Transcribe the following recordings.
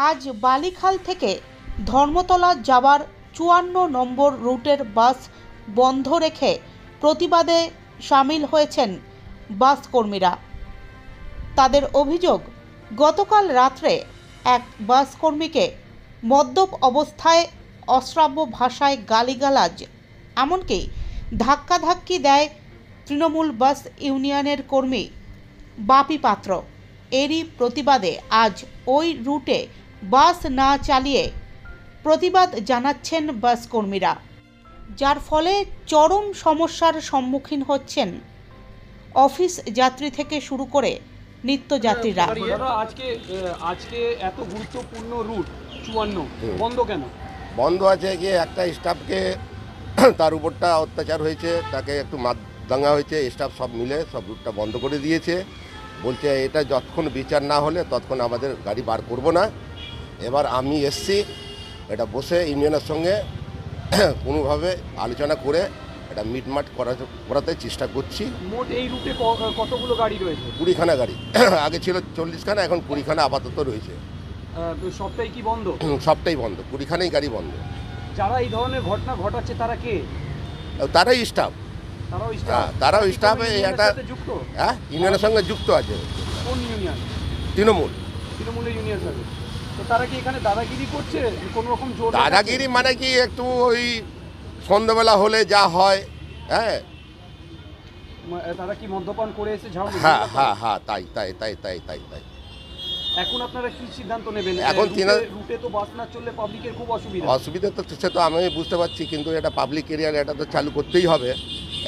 আজ বালিখাল থেকে ধর্মতলা যাওয়ার ৫৪ নম্বর রুটের বাস বন্ধ রেখে প্রতিবাদে সামিল হয়েছেন বাস কর্মীরা। তাদের অভিযোগ, গতকাল রাত্রে এক বাস কর্মীকে মদ্যপ অবস্থায় অশ্রাব্য ভাষায় গালিগালাজ, এমনকি ধাক্কাধাক্কি দেয় তৃণমূল বাস ইউনিয়নের কর্মী বাপি পাত্র। এরই প্রতিবাদে আজ ওই রুটে বাস না চালিয়ে প্রতিবাদ জানাচ্ছেন বাস কর্মীরা, যার ফলে চরম সমস্যার সম্মুখীন হচ্ছেন অফিস যাত্রী থেকে শুরু করে নিত্যযাত্রীরা। আজকে এত গুরুত্বপূর্ণ রুট ৫৪ বন্ধ কেন? বন্ধ আছে কি একটা স্টাফকে তার উপরটা অত্যাচার হয়েছে, তাকে একটু দাঙ্গা হয়েছে, স্টাফ সব মিলে সব রুটটা বন্ধ করে দিয়েছে। বলছে এটা যতক্ষণ বিচার না হলে ততক্ষণ আমাদের গাড়ি বার করব না। এবার আমি এসছি, এটা বসে ইউনিয়নের সঙ্গে কোনোভাবে আলোচনা করে এটা মিটমাট করাতে চেষ্টা করছি। মোট এই রুটে কতগুলো গাড়ি রয়েছে? 20খানা গাড়ি, আগে ছিল 40খানা, এখন 20খানা আপাতত রয়েছে। সবটাই কি বন্ধ? সবটাই বন্ধ, 20খানাই গাড়ি বন্ধ। যারা এই ধরনের ঘটনা ঘটাচ্ছে তারা কে? তারাই স্টাফ। তারাও স্টাফ এটা যুক্ত? হ্যাঁ, ইউনিয়নের সঙ্গে যুক্ত আছে। কোন ইউনিয়ন? তৃণমূলের ইউনিয়ন সাথে। তো তারা কি এখানে দাদাগিরি করছে? কোনো রকম জোর দাদাগিরি মানে কি, একটু ওই সন্ধ্যাবেলা হলে যা হয়, হ্যাঁ তারা কি মদ্যপান করে এসে ঝাড়ু? হ্যাঁ তাই। এখন আপনারা কি সিদ্ধান্ত নেবেন? এখন রুটে তো বাস না চললে পাবলিকের খুব অসুবিধা তো সে তো আমি বুঝতে পারছি, কিন্তু এটা পাবলিক এরিয়ার, এটা তো চালু করতেই হবে।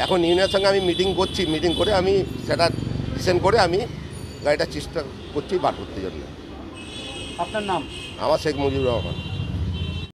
এখন ইউনিয়নের সঙ্গে আমি মিটিং করছি, মিটিং করে আমি সেটা ডিসিশন করে আমি গাড়িটা চেষ্টা করছি বার করতে জন্য। আপনার নাম? আমার শেখ মুজিবুর রহমান।